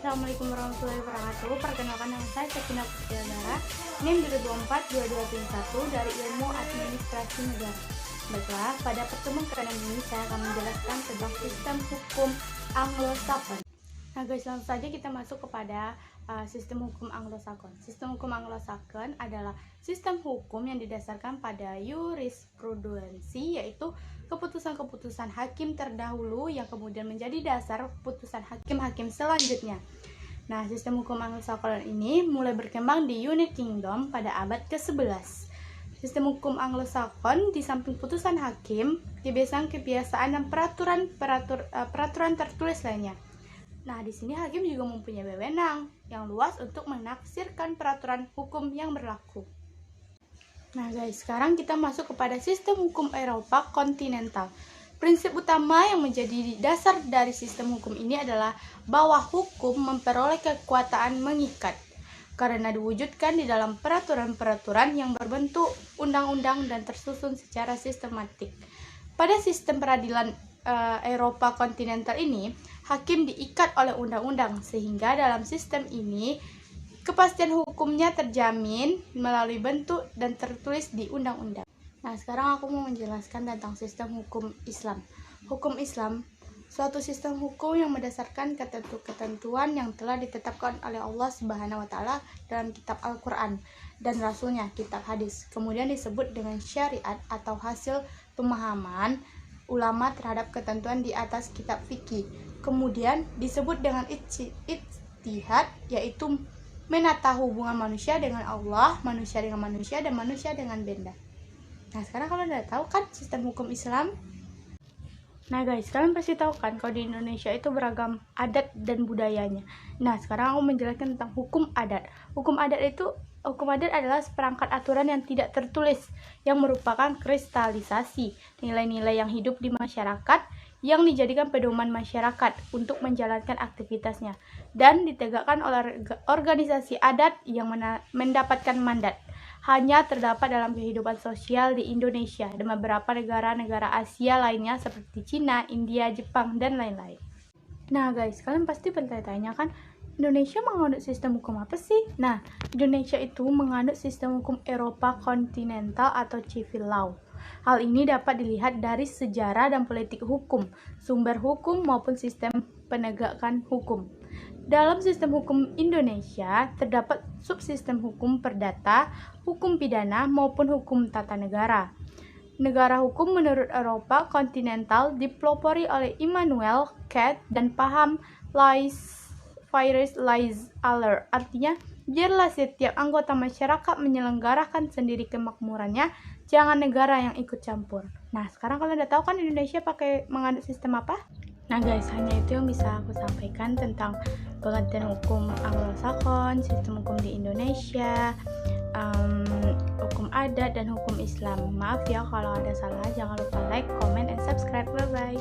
Assalamualaikum warahmatullahi wabarakatuh. Perkenalkan, nama saya Sakina Putriandara, NIM 2024-2221 dari Ilmu Administrasi Negara. Baiklah, pada pertemuan kali ini saya akan menjelaskan tentang sistem hukum Anglo-Saxon. Nah guys, langsung saja kita masuk kepada sistem hukum Anglo-Saxon. Sistem hukum Anglo-Saxon adalah sistem hukum yang didasarkan pada jurisprudensi, yaitu keputusan-keputusan hakim terdahulu yang kemudian menjadi dasar keputusan hakim-hakim selanjutnya. Nah, sistem hukum Anglo-Saxon ini mulai berkembang di United Kingdom pada abad ke-11. Sistem hukum Anglo-Saxon di samping putusan hakim, kebiasaan dan peraturan tertulis lainnya. Nah, di sini hakim juga mempunyai wewenang yang luas untuk menafsirkan peraturan hukum yang berlaku. Nah guys, sekarang kita masuk kepada sistem hukum Eropa kontinental. Prinsip utama yang menjadi dasar dari sistem hukum ini adalah bahwa hukum memperoleh kekuatan mengikat karena diwujudkan di dalam peraturan-peraturan yang berbentuk undang-undang dan tersusun secara sistematik. Pada sistem peradilan Eropa kontinental ini, hakim diikat oleh undang-undang, sehingga dalam sistem ini kepastian hukumnya terjamin melalui bentuk dan tertulis di undang-undang. Nah, sekarang aku mau menjelaskan tentang sistem hukum Islam. Hukum Islam, suatu sistem hukum yang berdasarkan ketentuan yang telah ditetapkan oleh Allah Subhanahu wa Ta'ala dalam kitab Al-Quran dan Rasulnya, kitab hadis. Kemudian disebut dengan syariat atau hasil pemahaman ulama terhadap ketentuan di atas kitab fikih. Kemudian disebut dengan ijtihad, yaitu menata hubungan manusia dengan Allah, manusia dengan manusia, dan manusia dengan benda. Nah, sekarang kalian udah tahu kan sistem hukum Islam? Nah guys, kalian pasti tahu kan kalau di Indonesia itu beragam adat dan budayanya. Nah, sekarang aku menjelaskan tentang hukum adat. Hukum adat adalah seperangkat aturan yang tidak tertulis yang merupakan kristalisasi nilai-nilai yang hidup di masyarakat yang dijadikan pedoman masyarakat untuk menjalankan aktivitasnya dan ditegakkan oleh organisasi adat yang mendapatkan mandat. Hanya terdapat dalam kehidupan sosial di Indonesia dan beberapa negara-negara Asia lainnya seperti Cina, India, Jepang, dan lain-lain. Nah guys, kalian pasti bertanya-tanya kan, Indonesia menganut sistem hukum apa sih? Nah, Indonesia itu menganut sistem hukum Eropa kontinental atau civil law. Hal ini dapat dilihat dari sejarah dan politik hukum, sumber hukum maupun sistem penegakan hukum. Dalam sistem hukum Indonesia, terdapat subsistem hukum perdata, hukum pidana, maupun hukum tata negara. Negara hukum menurut Eropa kontinental dipelopori oleh Immanuel Kant dan paham laissez-faire laissez-aller. Artinya, biarlah setiap anggota masyarakat menyelenggarakan sendiri kemakmurannya, jangan negara yang ikut campur. Nah, sekarang kalian udah tahu kan Indonesia menganut sistem apa? Nah guys, hanya itu yang bisa aku sampaikan tentang pengertian hukum Anglo-Saxon, sistem hukum di Indonesia, hukum adat, dan hukum Islam. Maaf ya kalau ada salah, jangan lupa like, comment, and subscribe. Bye-bye.